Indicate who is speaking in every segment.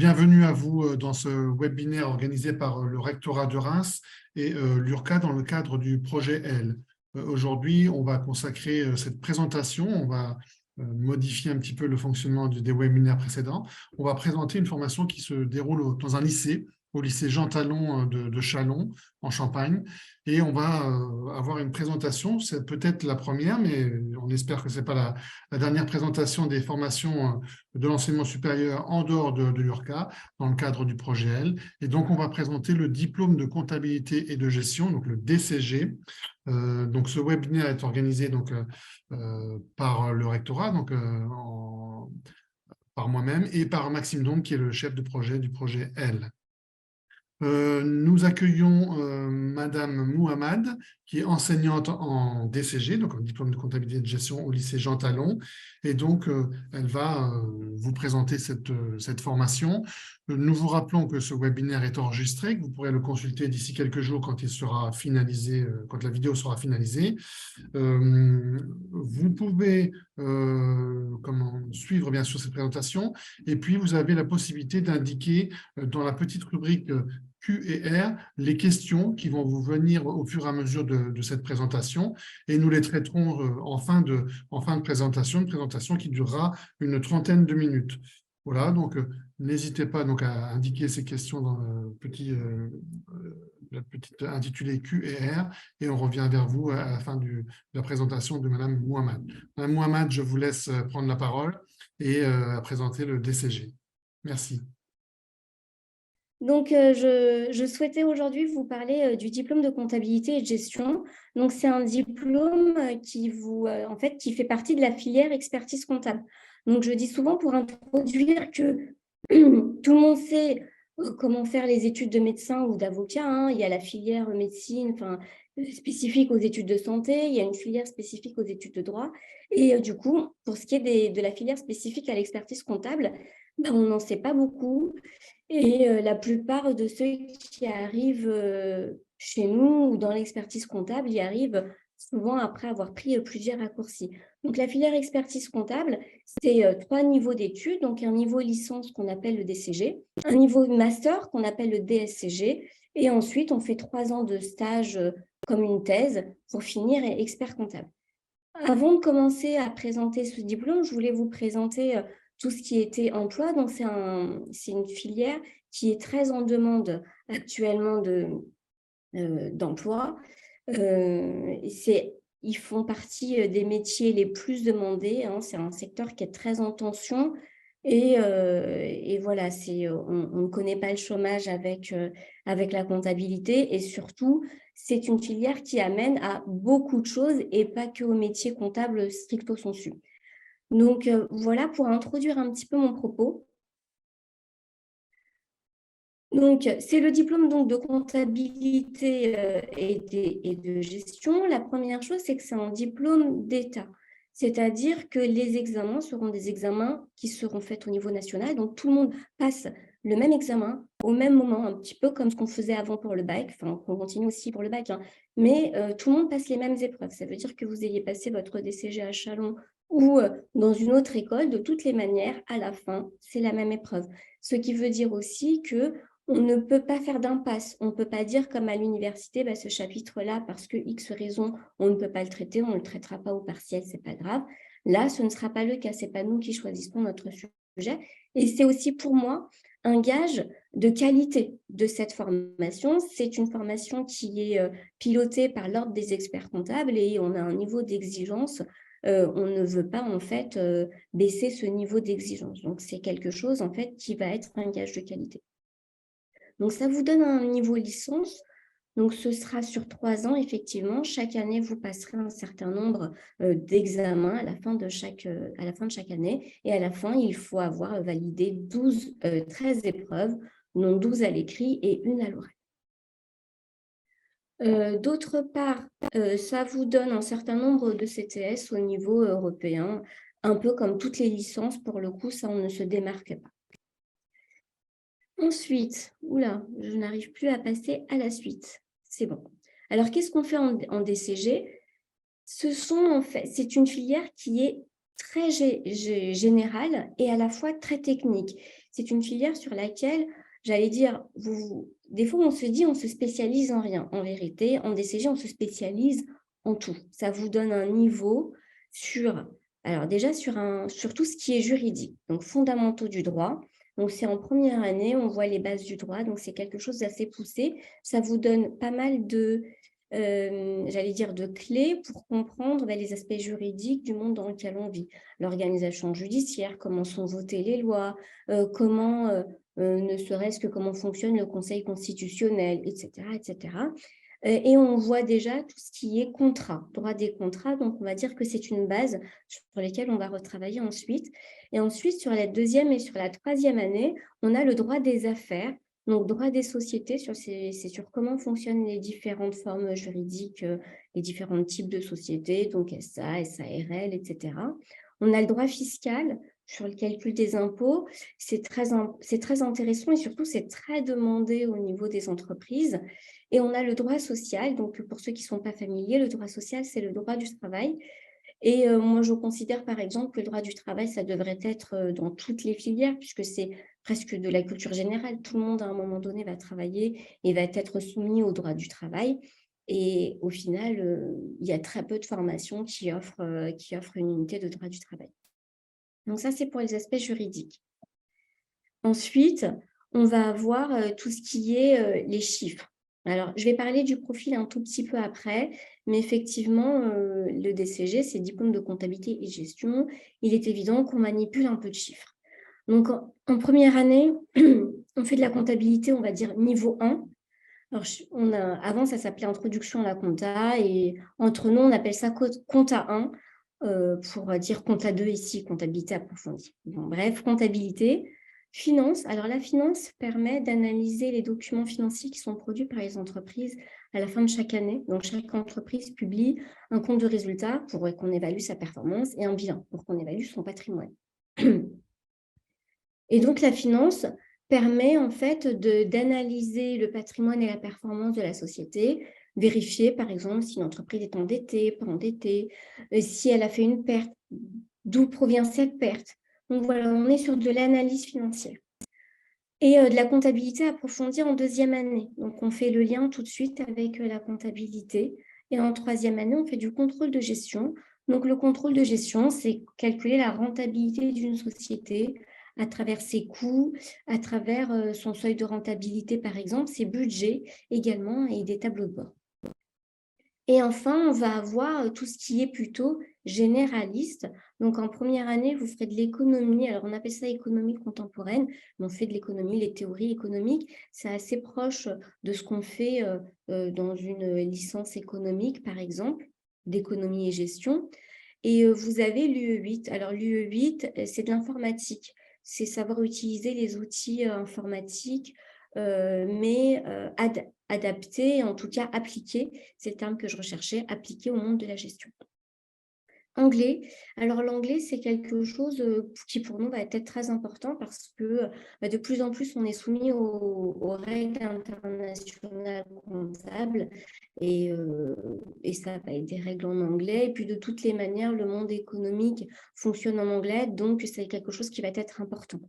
Speaker 1: Bienvenue à vous dans ce webinaire organisé par le rectorat de Reims et l'URCA dans le cadre du projet L. Aujourd'hui, on va consacrer cette présentation, on va modifier un petit peu le fonctionnement des webinaires précédents. On va présenter une formation qui se déroule dans un lycée, au lycée Jean Talon de Châlons, en Champagne. Et on va avoir une présentation, c'est peut-être la première, mais on espère que ce n'est pas la dernière présentation des formations de l'enseignement supérieur en dehors de l'URCA, dans le cadre du projet L. Et donc, on va présenter le diplôme de comptabilité et de gestion, donc le DCG. Donc, ce webinaire est organisé par le rectorat, par moi-même, et par Maxime Dombe, qui est le chef de projet du projet L. Nous accueillons Madame Mouhamad, qui est enseignante en DCG, donc en diplôme de comptabilité et de gestion au lycée Jean Talon. Et donc, elle va vous présenter cette formation. Nous vous rappelons que ce webinaire est enregistré, que vous pourrez le consulter d'ici quelques jours quand il sera finalisé, quand la vidéo sera finalisée. Vous pouvez suivre bien sûr cette présentation, et puis vous avez la possibilité d'indiquer dans la petite rubrique Q et R les questions qui vont vous venir au fur et à mesure de cette présentation, et nous les traiterons en fin de présentation, une présentation qui durera une trentaine de minutes. Voilà, donc n'hésitez pas donc à indiquer ces questions dans le petit intitulé Q et R, et on revient vers vous à la fin de la présentation de Madame Mouhamad. Madame Mouhamad, je vous laisse prendre la parole et présenter le DCG. Merci.
Speaker 2: Donc, je souhaitais aujourd'hui vous parler du diplôme de comptabilité et de gestion. Donc, c'est un diplôme qui fait partie de la filière expertise comptable. Donc, je dis souvent pour introduire que tout le monde sait comment faire les études de médecin ou d'avocat, hein. Il y a la filière médecine, spécifique aux études de santé, il y a une filière spécifique aux études de droit. Et du coup, pour ce qui est de la filière spécifique à l'expertise comptable, on n'en sait pas beaucoup. Et la plupart de ceux qui arrivent chez nous ou dans l'expertise comptable, y arrivent souvent après avoir pris plusieurs raccourcis. Donc, la filière expertise comptable, c'est 3 niveaux d'études. Donc, un niveau licence qu'on appelle le DCG, un niveau master qu'on appelle le DSCG, et ensuite, on fait 3 ans de stage comme une thèse pour finir expert comptable. Avant de commencer à présenter ce diplôme, je voulais vous présenter tout ce qui était emploi. Donc, c'est une filière qui est très en demande actuellement d'emploi. Ils font partie des métiers les plus demandés, hein. C'est un secteur qui est très en tension. Et voilà, on ne connaît pas le chômage avec la comptabilité. Et surtout, c'est une filière qui amène à beaucoup de choses et pas que au métier comptable stricto sensu. Donc, voilà pour introduire un petit peu mon propos. Donc, c'est le diplôme de comptabilité et de gestion. La première chose, c'est que c'est un diplôme d'État. C'est-à-dire que les examens seront des examens qui seront faits au niveau national. Donc, tout le monde passe le même examen au même moment, un petit peu comme ce qu'on faisait avant pour le bac, enfin, qu'on continue aussi pour le bac, hein. Mais tout le monde passe les mêmes épreuves. Ça veut dire que vous ayez passé votre DCG à Châlons ou dans une autre école, de toutes les manières, à la fin, c'est la même épreuve. Ce qui veut dire aussi que on ne peut pas faire d'impasse. On ne peut pas dire comme à l'université, ce chapitre-là, parce que X raison, on ne peut pas le traiter, on ne le traitera pas au partiel, ce n'est pas grave. Là, ce ne sera pas le cas, ce n'est pas nous qui choisissons notre sujet. Et c'est aussi pour moi un gage de qualité de cette formation. C'est une formation qui est pilotée par l'Ordre des experts comptables et on a un niveau d'exigence. On ne veut pas en fait baisser ce niveau d'exigence. Donc, c'est quelque chose en fait qui va être un gage de qualité. Donc, ça vous donne un niveau licence. Donc, ce sera sur 3 ans, effectivement. Chaque année, vous passerez un certain nombre d'examens à la fin de chaque année. Et à la fin, il faut avoir validé 13 épreuves, dont 12 à l'écrit et 1 à l'oral. D'autre part, ça vous donne un certain nombre de CTS au niveau européen, un peu comme toutes les licences. Pour le coup, ça, on ne se démarque pas. Ensuite, je n'arrive plus à passer à la suite. C'est bon. Alors, qu'est-ce qu'on fait en DCG? C'est une filière qui est très générale et à la fois très technique. C'est une filière sur laquelle, j'allais dire, des fois on se dit on se spécialise en rien. En vérité, en DCG, on se spécialise en tout. Ça vous donne un niveau alors déjà sur tout ce qui est juridique, donc fondamentaux du droit. Donc c'est en première année, on voit les bases du droit, donc c'est quelque chose d'assez poussé. Ça vous donne pas mal j'allais dire, de clés pour comprendre les aspects juridiques du monde dans lequel on vit. L'organisation judiciaire, comment sont votées les lois, ne serait-ce que comment fonctionne le Conseil constitutionnel, etc., etc. Et on voit déjà tout ce qui est contrat, droit des contrats. Donc, on va dire que c'est une base sur laquelle on va retravailler ensuite. Et ensuite, sur la deuxième et sur la troisième année, on a le droit des affaires. Donc, droit des sociétés, c'est sur comment fonctionnent les différentes formes juridiques, les différents types de sociétés, donc SA, SARL, etc. On a le droit fiscal sur le calcul des impôts. C'est très intéressant et surtout, c'est très demandé au niveau des entreprises. Et on a le droit social. Donc, pour ceux qui ne sont pas familiers, le droit social, c'est le droit du travail. Et moi, je considère par exemple que le droit du travail, ça devrait être dans toutes les filières, puisque c'est presque de la culture générale. Tout le monde, à un moment donné, va travailler et va être soumis au droit du travail. Et au final, il y a très peu de formations qui offrent une unité de droit du travail. Donc ça, c'est pour les aspects juridiques. Ensuite, on va avoir tout ce qui est les chiffres. Alors, je vais parler du profil un tout petit peu après, mais effectivement, le DCG, c'est diplôme de comptabilité et gestion. Il est évident qu'on manipule un peu de chiffres. Donc, en première année, on fait de la comptabilité, on va dire niveau 1. Alors, avant, ça s'appelait introduction à la compta, et entre nous, on appelle ça compta 1, pour dire compta 2 ici, comptabilité approfondie. Bon, bref, comptabilité. Finance, alors la finance permet d'analyser les documents financiers qui sont produits par les entreprises à la fin de chaque année. Donc, chaque entreprise publie un compte de résultat pour qu'on évalue sa performance et un bilan pour qu'on évalue son patrimoine. Et donc, la finance permet en fait d'analyser le patrimoine et la performance de la société, vérifier par exemple si une entreprise est endettée, pas endettée, si elle a fait une perte, d'où provient cette perte. Donc voilà, on est sur de l'analyse financière. Et de la comptabilité approfondie en deuxième année. Donc, on fait le lien tout de suite avec la comptabilité. Et en troisième année, on fait du contrôle de gestion. Donc, le contrôle de gestion, c'est calculer la rentabilité d'une société à travers ses coûts, à travers son seuil de rentabilité, par exemple, ses budgets également et des tableaux de bord. Et enfin, on va avoir tout ce qui est plutôt généraliste. Donc, en première année, vous ferez de l'économie. Alors, on appelle ça économie contemporaine. On fait de l'économie, les théories économiques. C'est assez proche de ce qu'on fait dans une licence économique, par exemple, d'économie et gestion. Et vous avez l'UE8. Alors, l'UE8, c'est de l'informatique. C'est savoir utiliser les outils informatiques, mais adapté, en tout cas appliqué, c'est le terme que je recherchais, appliqué au monde de la gestion. Anglais. Alors, l'anglais, c'est quelque chose qui pour nous va être très important parce que de plus en plus, on est soumis aux règles internationales comptables et ça va être des règles en anglais. Et puis, de toutes les manières, le monde économique fonctionne en anglais, donc c'est quelque chose qui va être important.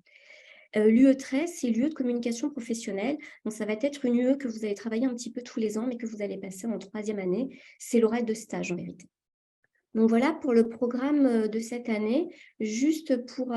Speaker 2: L'UE13, c'est l'UE de communication professionnelle. Donc, ça va être une UE que vous allez travailler un petit peu tous les ans, mais que vous allez passer en troisième année. C'est l'oral de stage, en vérité. Donc, voilà pour le programme de cette année. Juste pour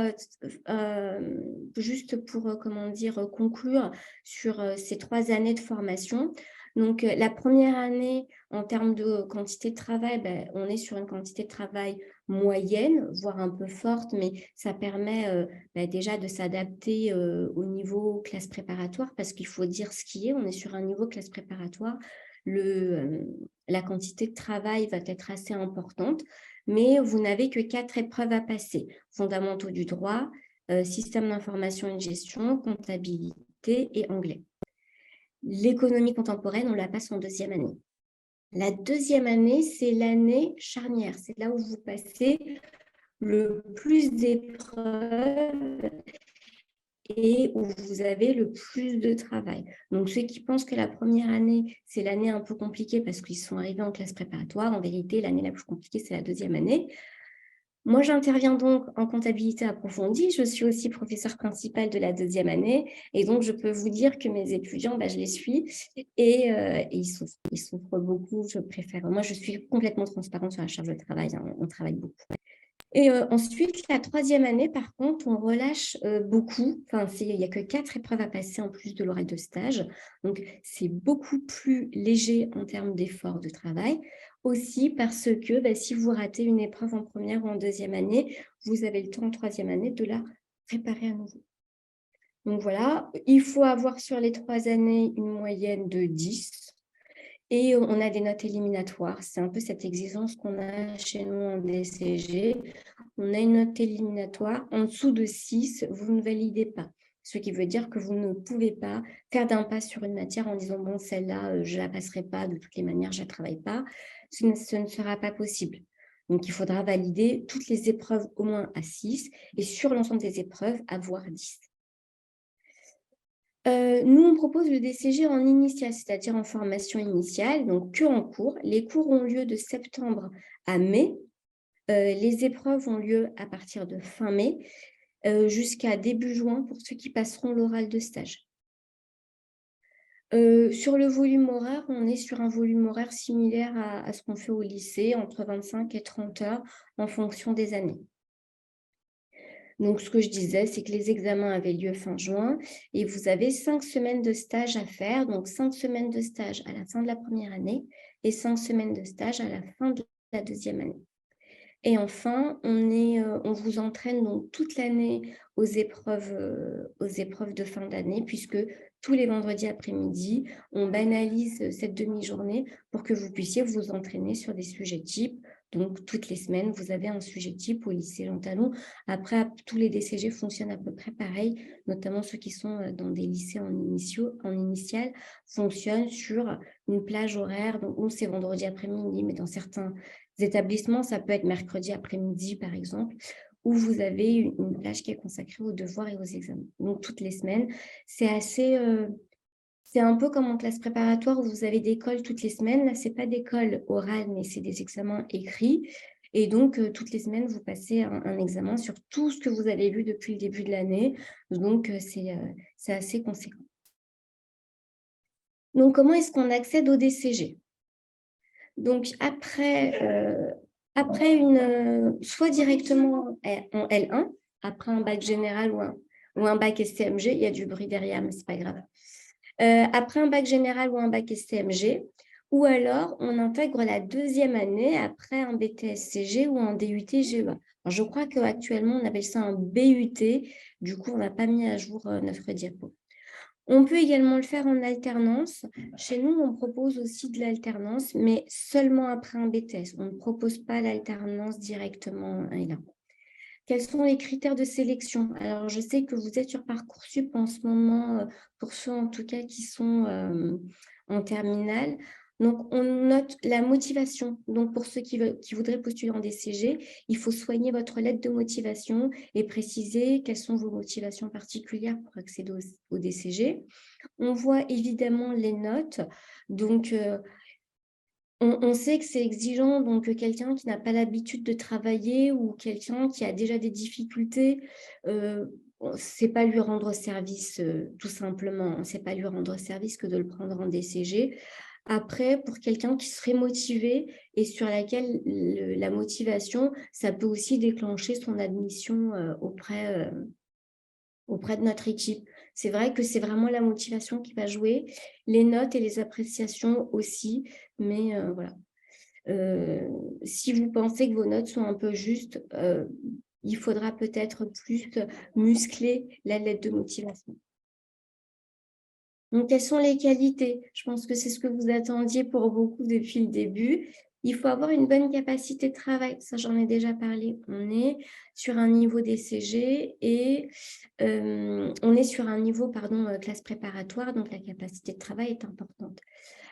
Speaker 2: conclure sur ces 3 années de formation. Donc, la première année, en termes de quantité de travail, on est sur une quantité de travail moyenne, voire un peu forte, mais ça permet déjà de s'adapter au niveau classe préparatoire, parce qu'il faut dire ce qui est, on est sur un niveau classe préparatoire. La quantité de travail va être assez importante, mais vous n'avez que 4 épreuves à passer. Fondamentaux du droit, système d'information et de gestion, comptabilité et anglais. L'économie contemporaine, on la passe en deuxième année. La deuxième année, c'est l'année charnière. C'est là où vous passez le plus d'épreuves et où vous avez le plus de travail. Donc, ceux qui pensent que la première année, c'est l'année un peu compliquée parce qu'ils sont arrivés en classe préparatoire, en vérité, l'année la plus compliquée, c'est la deuxième année. Moi, j'interviens donc en comptabilité approfondie. Je suis aussi professeure principale de la 2e année. Et donc, je peux vous dire que mes étudiants, je les suis et ils souffrent beaucoup. Moi, je suis complètement transparente sur la charge de travail. Hein, on travaille beaucoup. Et ensuite, la 3e année, par contre, on relâche beaucoup. Enfin, il n'y a que 4 épreuves à passer en plus de l'oral de stage. Donc, c'est beaucoup plus léger en termes d'effort de travail. Aussi parce que si vous ratez une épreuve en première ou en 2e année, vous avez le temps en 3e année de la préparer à nouveau. Donc voilà, il faut avoir sur les 3 années une moyenne de 10. Et on a des notes éliminatoires. C'est un peu cette exigence qu'on a chez nous en DCG. On a une note éliminatoire. En dessous de 6, vous ne validez pas. Ce qui veut dire que vous ne pouvez pas faire d'impasse sur une matière en disant « bon, celle-là, je ne la passerai pas, de toutes les manières, je ne la travaille pas ». Ce ne sera pas possible. Donc, il faudra valider toutes les épreuves au moins à 6 et sur l'ensemble des épreuves, avoir 10. Nous, on propose le DCG en initial, c'est-à-dire en formation initiale, donc que en cours. Les cours ont lieu de septembre à mai. Les épreuves ont lieu à partir de fin mai jusqu'à début juin pour ceux qui passeront l'oral de stage. Sur le volume horaire, on est sur un volume horaire similaire à ce qu'on fait au lycée, entre 25 et 30 heures en fonction des années. Donc, ce que je disais, c'est que les examens avaient lieu fin juin et vous avez 5 semaines de stage à faire. Donc, 5 semaines de stage à la fin de la première année et 5 semaines de stage à la fin de la 2e année. Et enfin, on vous entraîne donc toute l'année aux épreuves de fin d'année, puisque tous les vendredis après-midi, on banalise cette demi-journée pour que vous puissiez vous entraîner sur des sujets types. Donc, toutes les semaines, vous avez un sujet type au lycée Jean Talon. Après, tous les DCG fonctionnent à peu près pareil, notamment ceux qui sont dans des lycées en initial, fonctionnent sur une plage horaire. Donc, nous, c'est vendredi après-midi, mais dans certains établissements, ça peut être mercredi après-midi, par exemple, où vous avez une plage qui est consacrée aux devoirs et aux examens. Donc, toutes les semaines, c'est un peu comme en classe préparatoire où vous avez des cols toutes les semaines. Là, ce n'est pas des cols orales, mais c'est des examens écrits. Et donc, toutes les semaines, vous passez un examen sur tout ce que vous avez vu depuis le début de l'année. Donc, c'est assez conséquent. Donc, comment est-ce qu'on accède au DCG ? Donc, après soit directement en L1, après un bac général ou un bac STMG, il y a du bruit derrière, mais ce n'est pas grave. Après un bac général ou un bac STMG, ou alors on intègre la 2e année après un BTS-CG ou un DUT-GEA. Alors, je crois qu'actuellement, on appelle ça un BUT. Du coup, on n'a pas mis à jour notre diapo. On peut également le faire en alternance. Chez nous, on propose aussi de l'alternance, mais seulement après un BTS. On ne propose pas l'alternance directement un et là. Quels sont les critères de sélection? Alors, je sais que vous êtes sur Parcoursup en ce moment, pour ceux en tout cas qui sont en terminale. Donc, on note la motivation. Donc, pour ceux qui voudraient postuler en DCG, il faut soigner votre lettre de motivation et préciser quelles sont vos motivations particulières pour accéder au DCG. On voit évidemment les notes. Donc, on sait que c'est exigeant, donc quelqu'un qui n'a pas l'habitude de travailler ou quelqu'un qui a déjà des difficultés, c'est pas lui rendre service, tout simplement. C'est pas lui rendre service que de le prendre en DCG. Après, pour quelqu'un qui serait motivé et sur laquelle la motivation, ça peut aussi déclencher son admission auprès de notre équipe. C'est vrai que c'est vraiment la motivation qui va jouer, les notes et les appréciations aussi, mais voilà. Si vous pensez que vos notes sont un peu justes, il faudra peut-être plus muscler la lettre de motivation. Donc, quelles sont les qualités? Je pense que c'est ce que vous attendiez pour beaucoup depuis le début. Il faut avoir une bonne capacité de travail. Ça, j'en ai déjà parlé. On est sur un niveau DCG et on est sur un niveau, classe préparatoire. Donc, la capacité de travail est importante.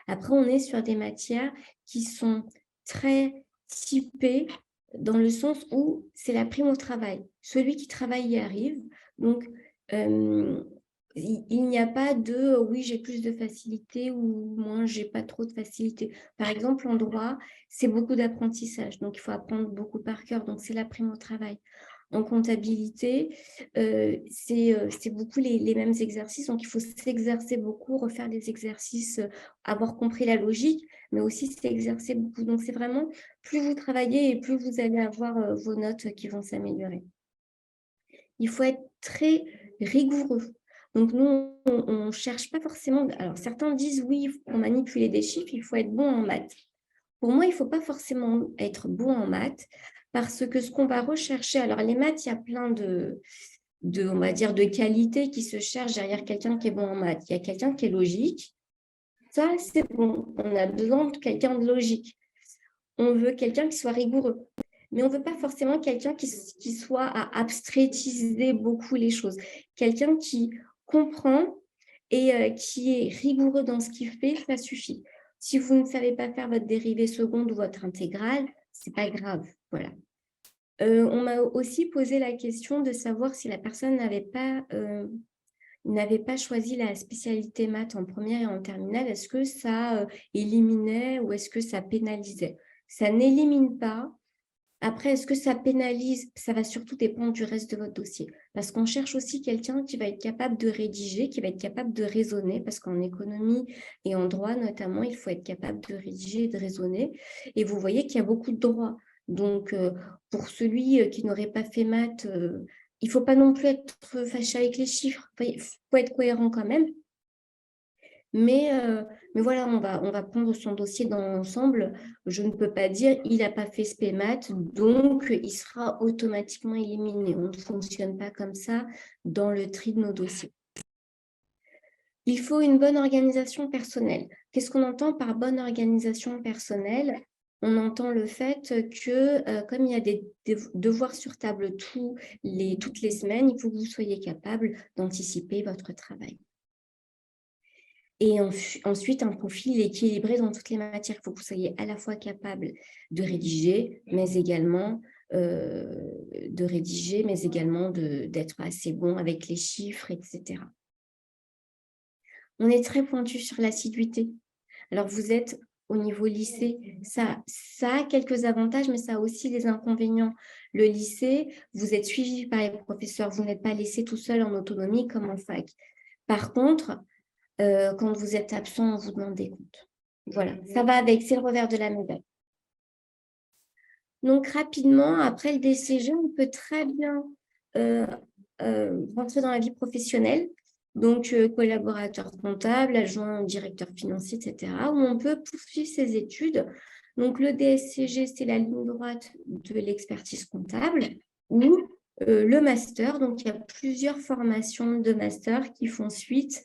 Speaker 2: Après, on est sur des matières qui sont très typées dans le sens où c'est la prime au travail. Celui qui travaille y arrive. Donc, il n'y a pas de oui, j'ai plus de facilité ou moins, j'ai pas trop de facilité. Par exemple, en droit, c'est beaucoup d'apprentissage, donc il faut apprendre beaucoup par cœur, donc c'est la prime au travail. En comptabilité, c'est beaucoup les mêmes exercices, donc il faut s'exercer beaucoup, refaire des exercices, avoir compris la logique, mais aussi s'exercer beaucoup. Donc c'est vraiment, plus vous travaillez et plus vous allez avoir vos notes qui vont s'améliorer. Il faut être très rigoureux. Donc, nous, on ne cherche pas forcément… Alors, certains disent, oui, pour manipuler des chiffres, il faut être bon en maths. Pour moi, il ne faut pas forcément être bon en maths parce que ce qu'on va rechercher… Alors, les maths, il y a plein on va dire, de qualités qui se cherchent derrière quelqu'un qui est bon en maths. Il y a quelqu'un qui est logique. Ça, c'est bon. On a besoin de quelqu'un de logique. On veut quelqu'un qui soit rigoureux. Mais on ne veut pas forcément quelqu'un qui soit à abstraitiser beaucoup les choses. Quelqu'un qui comprend et qui est rigoureux dans ce qu'il fait, ça suffit. Si vous ne savez pas faire votre dérivée seconde ou votre intégrale, ce n'est pas grave. Voilà. On m'a aussi posé la question de savoir si la personne n'avait pas choisi la spécialité maths en première et en terminale, est-ce que ça éliminait ou est-ce que ça pénalisait? Ça n'élimine pas. Après, est-ce que ça pénalise? Ça va surtout dépendre du reste de votre dossier. Parce qu'on cherche aussi quelqu'un qui va être capable de rédiger, qui va être capable de raisonner, parce qu'en économie et en droit notamment, il faut être capable de rédiger et de raisonner. Et vous voyez qu'il y a beaucoup de droits. Donc, pour celui qui n'aurait pas fait maths, il ne faut pas non plus être fâché avec les chiffres. Il faut être cohérent quand même. Mais voilà, on va prendre son dossier dans l'ensemble. Je ne peux pas dire il n'a pas fait SPMAT, donc il sera automatiquement éliminé. On ne fonctionne pas comme ça dans le tri de nos dossiers. Il faut une bonne organisation personnelle. Qu'est-ce qu'on entend par bonne organisation personnelle? On entend le fait que, comme il y a des devoirs sur table toutes les semaines, il faut que vous soyez capable d'anticiper votre travail. Et ensuite, un profil équilibré dans toutes les matières. Il faut que vous soyez à la fois capable de rédiger, mais également d'être assez bon avec les chiffres, etc. On est très pointu sur l'assiduité. Alors, vous êtes au niveau lycée, ça a quelques avantages, mais ça a aussi des inconvénients. Le lycée, vous êtes suivi par les professeurs, vous n'êtes pas laissé tout seul en autonomie comme en fac. Par contre, quand vous êtes absent, on vous demande des comptes. Voilà, ça va avec, c'est le revers de la médaille. Donc, rapidement, après le DCG, on peut très bien rentrer dans la vie professionnelle, donc collaborateur comptable, adjoint directeur financier, etc., où on peut poursuivre ses études. Donc, le DSCG, c'est la ligne droite de l'expertise comptable, ou le master. Donc, il y a plusieurs formations de master qui font suite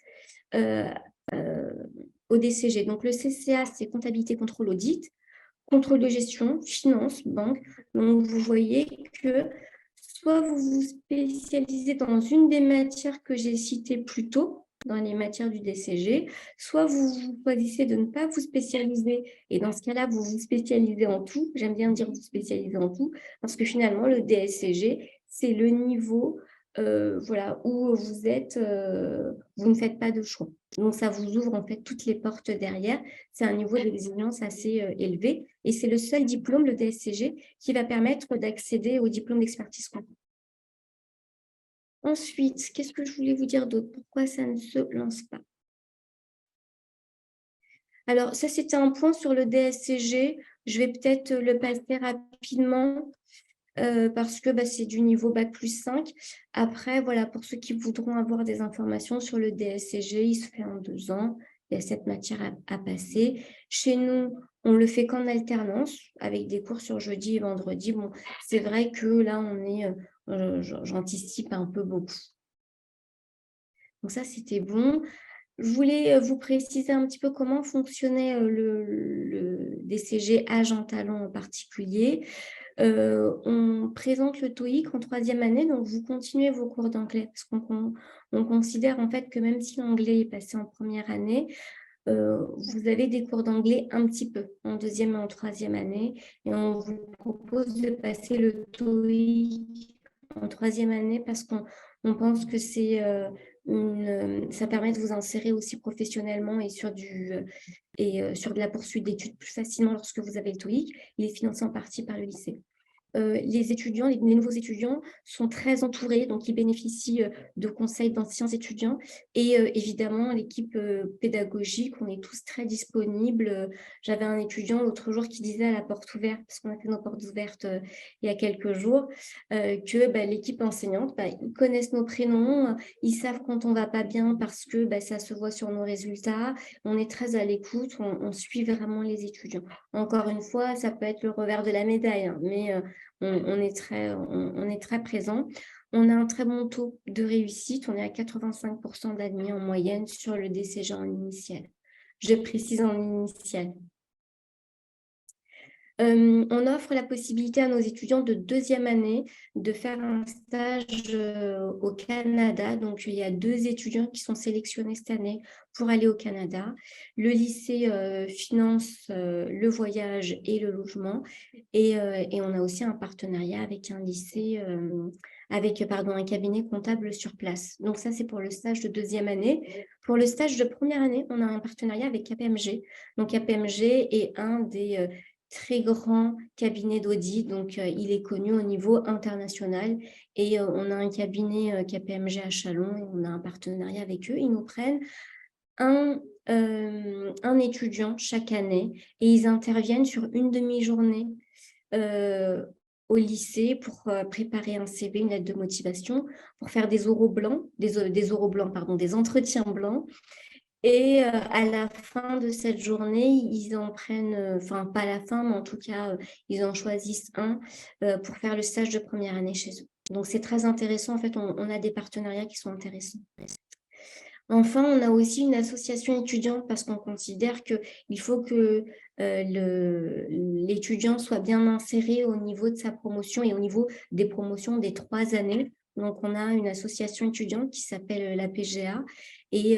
Speaker 2: au DCG. Donc, le CCA, c'est comptabilité, contrôle, audit, contrôle de gestion, finance, banque. Donc, vous voyez que soit vous vous spécialisez dans une des matières que j'ai citées plus tôt, dans les matières du DCG, soit vous choisissez de ne pas vous spécialiser. Et dans ce cas-là, vous vous spécialisez en tout. J'aime bien dire vous spécialisez en tout, parce que finalement, le DSCG, c'est le niveau voilà, où vous ne faites pas de choix. Donc, ça vous ouvre en fait toutes les portes derrière. C'est un niveau d'exigence assez élevé et c'est le seul diplôme, le DSCG, qui va permettre d'accéder au diplôme d'expertise comptable. Ensuite, qu'est-ce que je voulais vous dire d'autre? Pourquoi ça ne se lance pas? Alors, ça, c'était un point sur le DSCG. Je vais peut-être le passer rapidement. Parce que c'est du niveau Bac+5. Après, voilà, pour ceux qui voudront avoir des informations sur le DSCG, il se fait en 2 ans. Il y a cette matière à passer. Chez nous, on le fait qu'en alternance, avec des cours sur jeudi et vendredi. Bon, c'est vrai que là, j'anticipe un peu beaucoup. Donc ça, c'était bon. Je voulais vous préciser un petit peu comment fonctionnait le DCG Agent Talent en particulier. On présente le TOEIC en 3e année, donc vous continuez vos cours d'anglais parce qu'on considère en fait que même si l'anglais est passé en première année, vous avez des cours d'anglais un petit peu en 2e et en 3e année et on vous propose de passer le TOEIC en 3e année parce qu'on pense que c'est ça permet de vous insérer aussi professionnellement et sur de la poursuite d'études plus facilement lorsque vous avez le TOEIC. Il est financé en partie par le lycée. Les nouveaux étudiants sont très entourés, donc ils bénéficient de conseils d'anciens étudiants. Et évidemment, l'équipe pédagogique, on est tous très disponibles. J'avais un étudiant l'autre jour qui disait à la porte ouverte, parce qu'on a fait nos portes ouvertes il y a quelques jours, que l'équipe enseignante, ils connaissent nos prénoms, ils savent quand on ne va pas bien parce que ça se voit sur nos résultats. On est très à l'écoute, on suit vraiment les étudiants. Encore une fois, ça peut être le revers de la médaille, hein, mais on est très présent. On a un très bon taux de réussite. On est à 85% d'admis en moyenne sur le DCG en initial. Je précise en initial. On offre la possibilité à nos étudiants de deuxième année de faire un stage au Canada. Donc, il y a 2 étudiants qui sont sélectionnés cette année pour aller au Canada. Le lycée finance le voyage et le logement. Et on a aussi un partenariat avec un lycée, un cabinet comptable sur place. Donc, ça, c'est pour le stage de deuxième année. Pour le stage de première année, on a un partenariat avec KPMG. Donc, KPMG est un des très grand cabinet d'audit, donc il est connu au niveau international et on a un cabinet KPMG à Châlons et on a un partenariat avec eux. Ils nous prennent un étudiant chaque année et ils interviennent sur une demi-journée au lycée pour préparer un CV, une lettre de motivation, pour faire des oraux blancs, des entretiens blancs. Et à la fin de cette journée, ils en prennent, enfin pas à la fin, mais en tout cas, ils en choisissent un pour faire le stage de première année chez eux. Donc, c'est très intéressant. En fait, on a des partenariats qui sont intéressants. Enfin, on a aussi une association étudiante parce qu'on considère qu'il faut que l'étudiant soit bien inséré au niveau de sa promotion et au niveau des promotions des 3 années. Donc, on a une association étudiante qui s'appelle la PGA et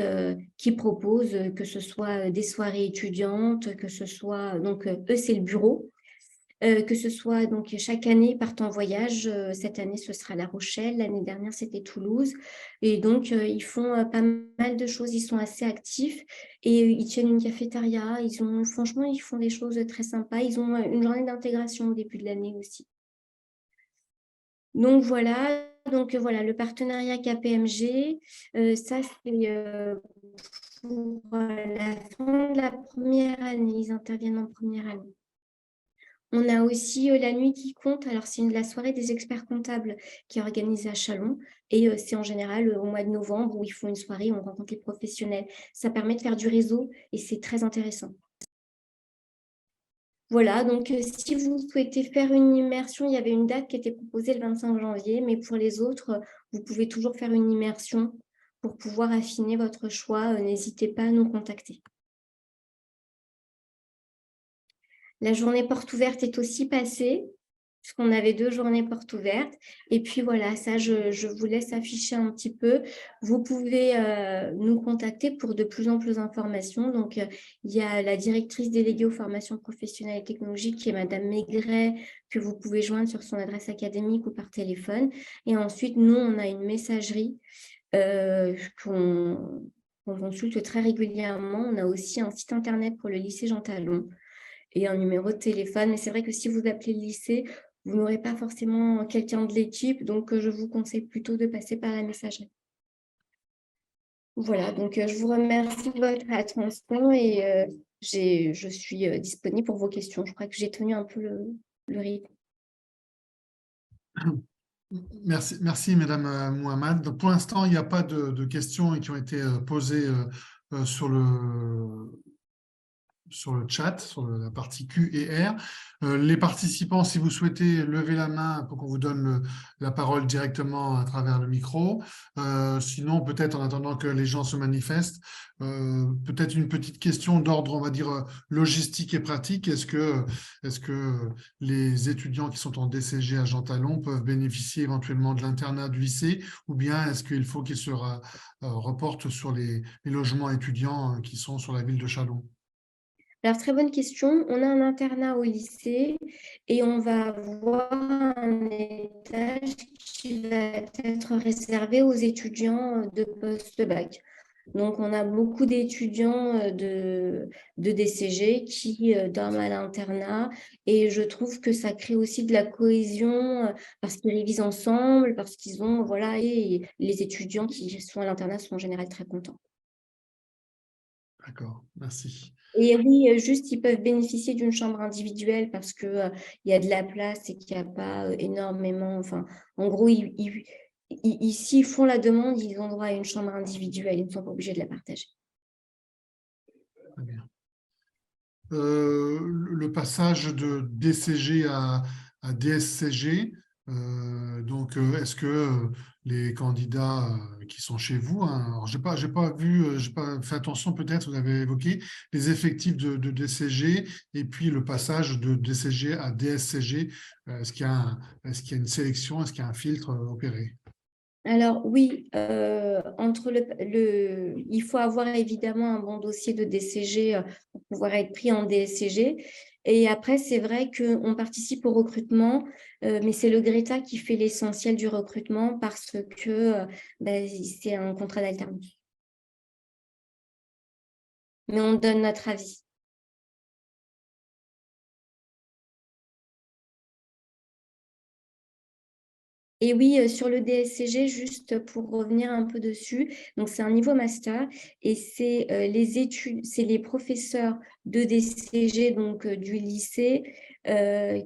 Speaker 2: qui propose que ce soit des soirées étudiantes, que ce soit, donc eux, c'est le bureau, que ce soit donc chaque année ils partent en voyage. Cette année, ce sera La Rochelle. L'année dernière, c'était Toulouse. Et donc, ils font pas mal de choses. Ils sont assez actifs et ils tiennent une cafétéria. Franchement, ils font des choses très sympas. Ils ont une journée d'intégration au début de l'année aussi. Donc, voilà. Donc, voilà, le partenariat KPMG, ça, c'est pour la fin de la première année. Ils interviennent en première année. On a aussi la nuit qui compte. Alors, c'est la soirée des experts comptables qui est organisée à Châlons. Et c'est en général au mois de novembre où ils font une soirée où on rencontre les professionnels. Ça permet de faire du réseau et c'est très intéressant. Voilà, donc si vous souhaitez faire une immersion, il y avait une date qui était proposée le 25 janvier, mais pour les autres, vous pouvez toujours faire une immersion pour pouvoir affiner votre choix. N'hésitez pas à nous contacter. La journée porte ouverte est aussi passée, puisqu'on avait 2 journées portes ouvertes. Et puis voilà, ça, je vous laisse afficher un petit peu. Vous pouvez nous contacter pour de plus en plus d'informations. Donc, il y a la directrice déléguée aux formations professionnelles et technologiques, qui est Madame Maigret, que vous pouvez joindre sur son adresse académique ou par téléphone. Et ensuite, nous, on a une messagerie qu'on consulte très régulièrement. On a aussi un site internet pour le lycée Jean Talon et un numéro de téléphone. Mais c'est vrai que si vous appelez le lycée, vous n'aurez pas forcément quelqu'un de l'équipe. Donc, je vous conseille plutôt de passer par la messagerie. Voilà, donc je vous remercie de votre attention et je suis disponible pour vos questions. Je crois que j'ai tenu un peu le rythme.
Speaker 1: Merci, Madame Mohamed. Donc, pour l'instant, il n'y a pas de questions qui ont été posées sur le chat, sur la partie Q et R. Les participants, si vous souhaitez lever la main pour qu'on vous donne la parole directement à travers le micro. Sinon, peut-être en attendant que les gens se manifestent, peut-être une petite question d'ordre, on va dire, logistique et pratique. Est-ce que les étudiants qui sont en DCG à Jean Talon peuvent bénéficier éventuellement de l'internat du lycée, ou bien est-ce qu'il faut qu'ils se reportent sur les logements étudiants qui sont sur la ville de Châlons?
Speaker 2: Alors, très bonne question. On a un internat au lycée et on va avoir un étage qui va être réservé aux étudiants de post-bac. Donc, on a beaucoup d'étudiants de DCG qui dorment à l'internat et je trouve que ça crée aussi de la cohésion parce qu'ils révisent ensemble, parce qu'ils ont, voilà, et les étudiants qui sont à l'internat sont en général très contents.
Speaker 1: D'accord, merci.
Speaker 2: Et oui, juste, ils peuvent bénéficier d'une chambre individuelle parce que il y a de la place et qu'il n'y a pas énormément. Enfin, en gros, s'ils font la demande, ils ont droit à une chambre individuelle. Ils ne sont pas obligés de la partager.
Speaker 1: Très bien. Le passage de DCG à DSCG, donc est-ce que les candidats qui sont chez vous, hein, alors j'ai pas vu, j'ai pas fait attention, peut-être vous avez évoqué les effectifs de DCG et puis le passage de DCG à DSCG, est-ce qu'il y a une sélection, est-ce qu'il y a un filtre opéré?
Speaker 2: Alors oui, il faut avoir évidemment un bon dossier de DCG pour pouvoir être pris en DSCG. Et après, c'est vrai qu'on participe au recrutement, mais c'est le Greta qui fait l'essentiel du recrutement parce que c'est un contrat d'alternance. Mais on donne notre avis. Et oui, sur le DSCG, juste pour revenir un peu dessus, donc c'est un niveau master et c'est les études, c'est les professeurs de DCG, donc du lycée,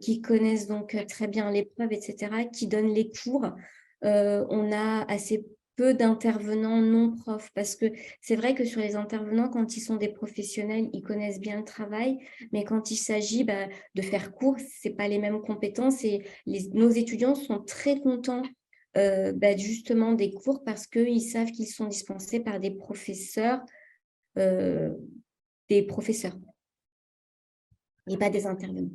Speaker 2: qui connaissent donc très bien l'épreuve, etc., qui donnent les cours. On a assez peu d'intervenants non profs parce que c'est vrai que sur les intervenants, quand ils sont des professionnels, ils connaissent bien le travail, mais quand il s'agit de faire cours, c'est pas les mêmes compétences et nos étudiants sont très contents justement des cours parce qu'ils savent qu'ils sont dispensés par euh, des professeurs et pas des intervenants.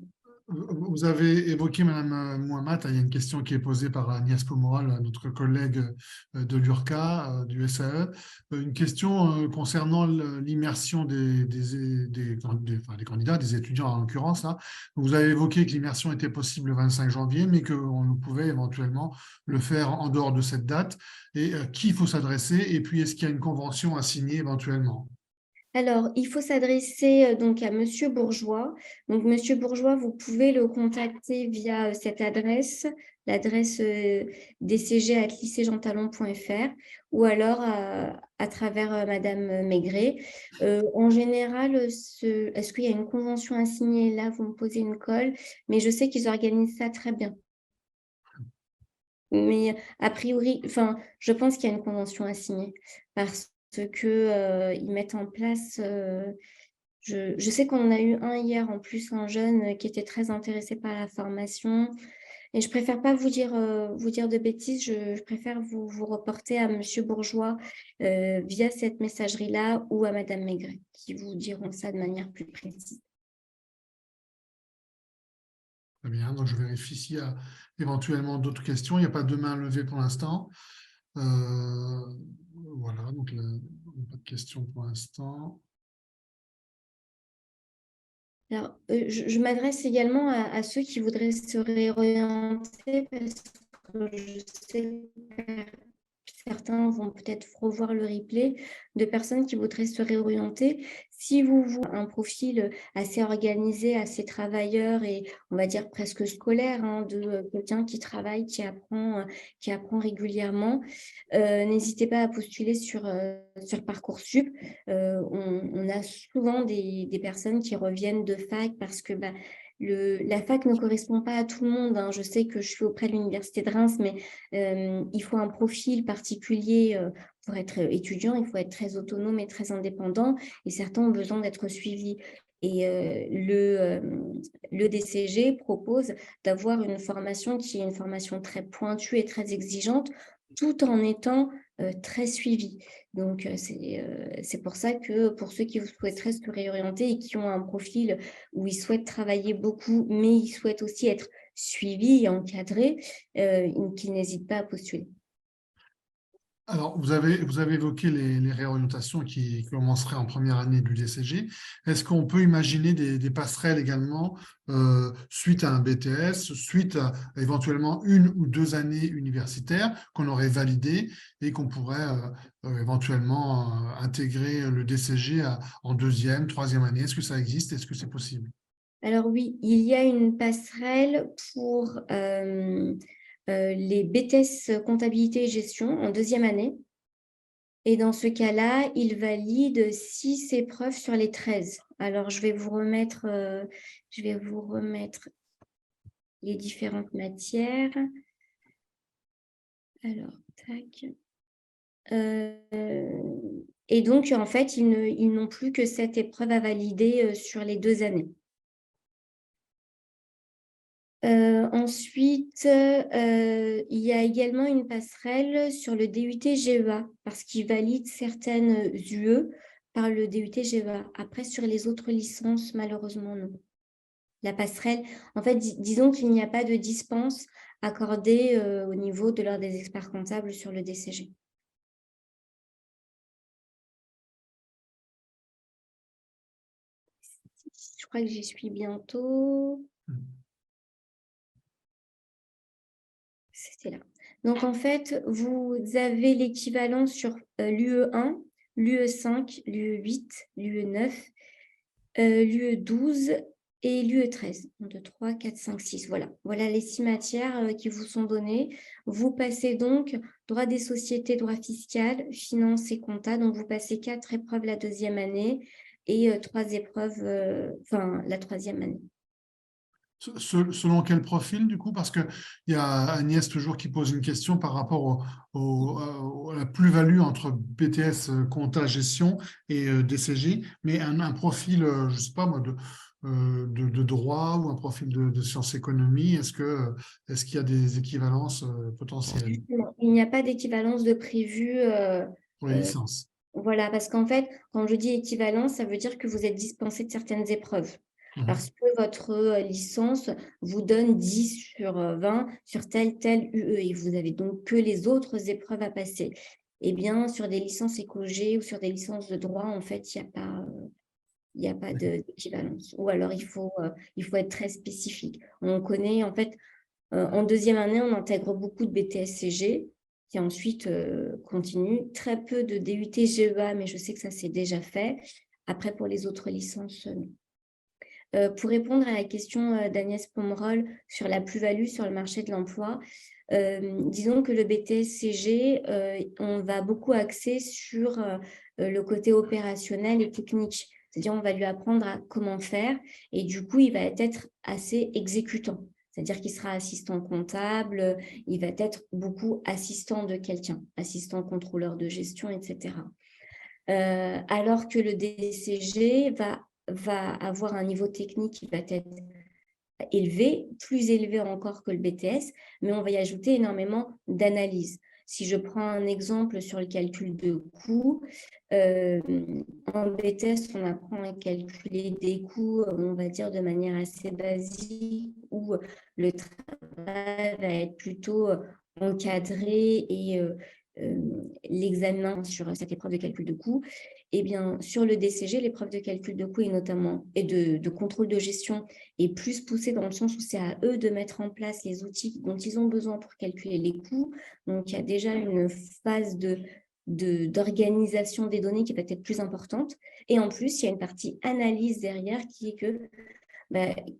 Speaker 1: Vous avez évoqué, Madame Mohamed, il y a une question qui est posée par Agnès Pomoral, notre collègue de l'URCA, du SAE, une question concernant l'immersion des candidats, des étudiants en l'occurrence. Là. Vous avez évoqué que l'immersion était possible le 25 janvier, mais qu'on pouvait éventuellement le faire en dehors de cette date. Et qui il faut s'adresser? Et puis, est-ce qu'il y a une convention à signer éventuellement?
Speaker 2: Alors, il faut s'adresser donc à Monsieur Bourgeois. Donc, Monsieur Bourgeois, vous pouvez le contacter via cette adresse, l'adresse dcg@lycéejeantalon.fr ou alors à travers Madame Maigret. En général, est-ce qu'il y a une convention à signer? Là, vous me posez une colle, mais je sais qu'ils organisent ça très bien. Mais a priori, enfin, je pense qu'il y a une convention à signer parce que ils mettent en place. Je sais qu'on en a eu un hier, en plus, un jeune qui était très intéressé par la formation. Et je préfère pas vous dire de bêtises, je préfère vous reporter à Monsieur Bourgeois via cette messagerie-là ou à Madame Maigret, qui vous diront ça de manière plus précise.
Speaker 1: Très bien, donc je vérifie s'il y a éventuellement d'autres questions. Il n'y a pas de main levée pour l'instant. Voilà, donc pas de questions pour l'instant.
Speaker 2: Alors, je m'adresse également à ceux qui voudraient se réorienter parce que je sais que certains vont peut-être revoir le replay de personnes qui voudraient se réorienter. Si vous voulez un profil assez organisé, assez travailleur et on va dire presque scolaire, hein, de quelqu'un qui travaille, qui apprend régulièrement, n'hésitez pas à postuler sur Parcoursup. On a souvent des personnes qui reviennent de fac parce que la fac ne correspond pas à tout le monde. Hein. Je sais que je suis auprès de l'Université de Reims, mais il faut un profil particulier pour être étudiant. Il faut être très autonome et très indépendant. Et certains ont besoin d'être suivis. Et le DCG propose d'avoir une formation qui est une formation très pointue et très exigeante, tout en étant très suivie. Donc, c'est pour ça que pour ceux qui souhaiteraient se réorienter et qui ont un profil où ils souhaitent travailler beaucoup, mais ils souhaitent aussi être suivis et encadrés, qu'ils n'hésitent pas à postuler.
Speaker 1: Alors, vous avez évoqué les réorientations qui commenceraient en première année du DCG. Est-ce qu'on peut imaginer des passerelles également suite à un BTS, suite à éventuellement une ou deux années universitaires qu'on aurait validées et qu'on pourrait éventuellement intégrer le DCG en deuxième, troisième année? Est-ce que ça existe? Est-ce que c'est possible?
Speaker 2: Alors oui, il y a une passerelle pour les BTS comptabilité et gestion en deuxième année. Et dans ce cas-là, il valide 6 épreuves sur les 13. Alors, je vais vous remettre les différentes matières. Alors, tac. Et donc, en fait, ils n'ont plus que cette épreuve à valider sur les 2 années. Ensuite, il y a également une passerelle sur le DUT GEA parce qu'il valide certaines UE par le DUT GEA. Après, sur les autres licences, malheureusement, non. La passerelle, en fait, disons qu'il n'y a pas de dispense accordée au niveau de l'ordre des experts comptables sur le DCG. Je crois que j'y suis bientôt. C'était là. Donc, en fait, vous avez l'équivalent sur l'UE1, l'UE5, l'UE8, l'UE9, l'UE12 et l'UE13. 1, 2, 3, 4, 5, 6. Voilà. Voilà les 6 matières qui vous sont données. Vous passez donc droit des sociétés, droit fiscal, finance et compta. Donc, vous passez 4 épreuves la deuxième année et 3 épreuves, la troisième année.
Speaker 1: Selon quel profil, du coup? Parce qu'il y a Agnès toujours qui pose une question par rapport à la plus-value entre BTS compta gestion et DCG, mais un profil, je ne sais pas moi, de droit ou un profil de sciences économie, est-ce qu'il y a des équivalences potentielles
Speaker 2: Il n'y a pas d'équivalence de prévu.
Speaker 1: pour les licences?
Speaker 2: Voilà, parce qu'en fait, quand je dis équivalence, ça veut dire que vous êtes dispensé de certaines épreuves.
Speaker 1: Mhm.
Speaker 2: Parce que votre licence vous donne 10 sur 20 sur tel UE et vous avez donc que les autres épreuves à passer. Eh bien, sur des licences éco-G ou sur des licences de droit, en fait, il n'y a pas d'équivalence. Ou alors, il faut être très spécifique. On connaît, en fait, en deuxième année, on intègre beaucoup de BTS-CG qui ensuite continue. Très peu de DUT GEA, mais je sais que ça s'est déjà fait. Après, pour les autres licences, non. Pour répondre à la question d'Agnès Pomerol sur la plus-value sur le marché de l'emploi, disons que le BTS-CG, on va beaucoup axer sur le côté opérationnel et technique. C'est-à-dire, on va lui apprendre à comment faire et du coup, il va être assez exécutant. C'est-à-dire qu'il sera assistant comptable, il va être beaucoup assistant de quelqu'un, assistant contrôleur de gestion, etc. Alors que le DCG va avoir un niveau technique qui va être élevé, plus élevé encore que le BTS, mais on va y ajouter énormément d'analyse. Si je prends un exemple sur le calcul de coûts, en BTS, on apprend à calculer des coûts, on va dire, de manière assez basique, où le travail va être plutôt encadré et l'examen sur cette épreuve de calcul de coûts. Eh bien, sur le DCG, l'épreuve de calcul de coûts et de contrôle de gestion est plus poussée dans le sens où c'est à eux de mettre en place les outils dont ils ont besoin pour calculer les coûts. Donc, il y a déjà une phase d'organisation des données qui va être plus importante. Et en plus, il y a une partie analyse derrière qui est que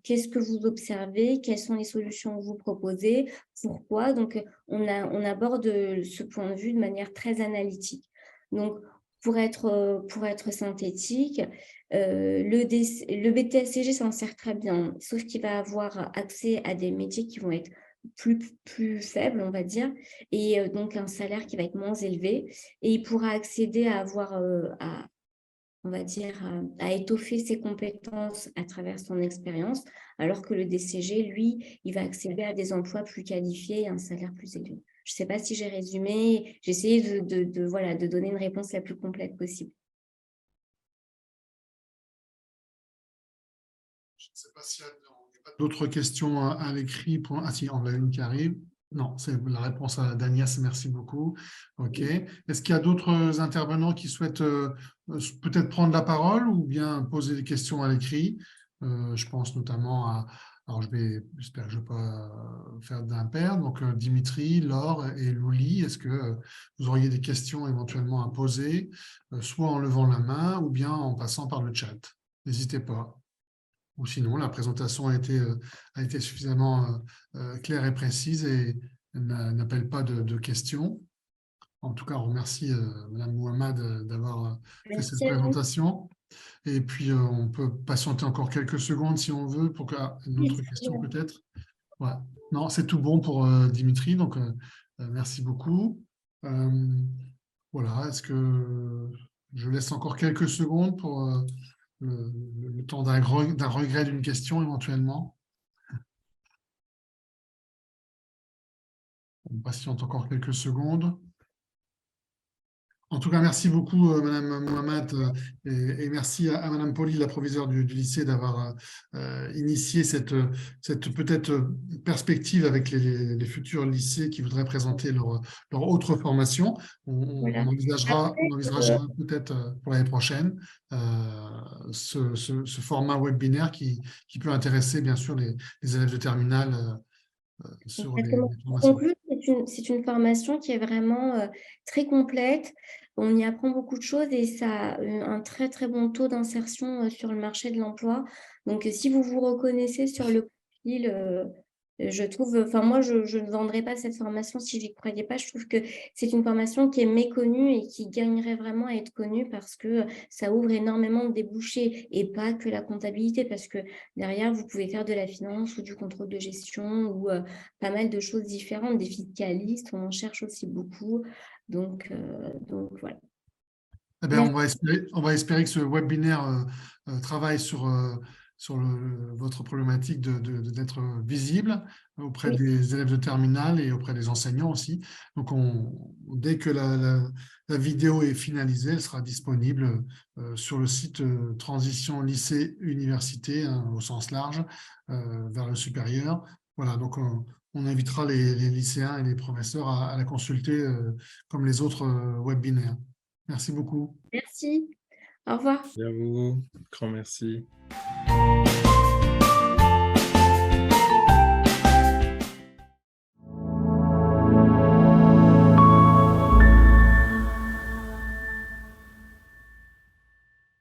Speaker 2: qu'est-ce que vous observez, quelles sont les solutions que vous proposez, pourquoi. Donc, on aborde ce point de vue de manière très analytique. Donc, pour être synthétique, le BTS-CG s'en sert très bien, sauf qu'il va avoir accès à des métiers qui vont être plus faibles, on va dire, et donc un salaire qui va être moins élevé. Et il pourra accéder à avoir, on va dire, à étoffer ses compétences à travers son expérience, alors que le DCG, lui, il va accéder à des emplois plus qualifiés et un salaire plus élevé. Je ne sais pas si j'ai résumé, j'ai essayé de donner une réponse la plus complète possible.
Speaker 1: Je ne sais pas s'il y a d'autres questions à l'écrit. Ah si, on a une qui arrive. Non, c'est la réponse d'Agnès, merci beaucoup. OK. Est-ce qu'il y a d'autres intervenants qui souhaitent peut-être prendre la parole ou bien poser des questions à l'écrit? Je pense notamment à, alors j'espère que je ne vais pas faire d'impair, donc Dimitri, Laure et Louli, est-ce que vous auriez des questions éventuellement à poser, soit en levant la main ou bien en passant par le chat? N'hésitez pas. Ou sinon, la présentation a été suffisamment claire et précise et n'appelle pas de questions. En tout cas, on remercie Mme Mohamed d'avoir fait cette
Speaker 2: Merci à vous.
Speaker 1: présentation. Et puis, on peut patienter encore quelques secondes si on veut pour une autre question peut-être. Ouais. Non, c'est tout bon pour Dimitri, donc merci beaucoup. Voilà, est-ce que je laisse encore quelques secondes pour le temps d'un regret d'une question éventuellement? On patiente encore quelques secondes. En tout cas, merci beaucoup, Madame Mohamed, et merci à Madame Poli, la proviseure du lycée, d'avoir initié cette peut-être perspective avec les futurs lycées qui voudraient présenter leur autre formation.
Speaker 2: Voilà.
Speaker 1: On
Speaker 2: Après,
Speaker 1: envisagera peut-être pour l'année prochaine ce format webinaire qui peut intéresser bien sûr les élèves de terminale sur
Speaker 2: exactement.
Speaker 1: les
Speaker 2: Pour
Speaker 1: formations.
Speaker 2: conclure, c'est une formation qui est vraiment très complète. On y apprend beaucoup de choses et ça a un très, très bon taux d'insertion sur le marché de l'emploi. Donc, si vous vous reconnaissez sur le profil, je trouve, enfin, moi, je ne vendrais pas cette formation si je n'y croyais pas. Je trouve que c'est une formation qui est méconnue et qui gagnerait vraiment à être connue parce que ça ouvre énormément de débouchés et pas que la comptabilité, parce que derrière, vous pouvez faire de la finance ou du contrôle de gestion ou pas mal de choses différentes, des fiscalistes, on en cherche aussi beaucoup. Donc voilà.
Speaker 1: Eh bien,
Speaker 2: Merci.
Speaker 1: on va espérer que ce webinaire travaille sur votre problématique d'être visible auprès
Speaker 2: Oui,
Speaker 1: des élèves de terminale et auprès des enseignants aussi. Donc, dès que la vidéo est finalisée, elle sera disponible sur le site Transition Lycée-Université, hein, au sens large, vers le supérieur. Voilà, donc on invitera les lycéens et les professeurs à la consulter comme les autres webinaires. Merci beaucoup.
Speaker 2: merci. Au revoir.
Speaker 3: Et à vous, grand merci.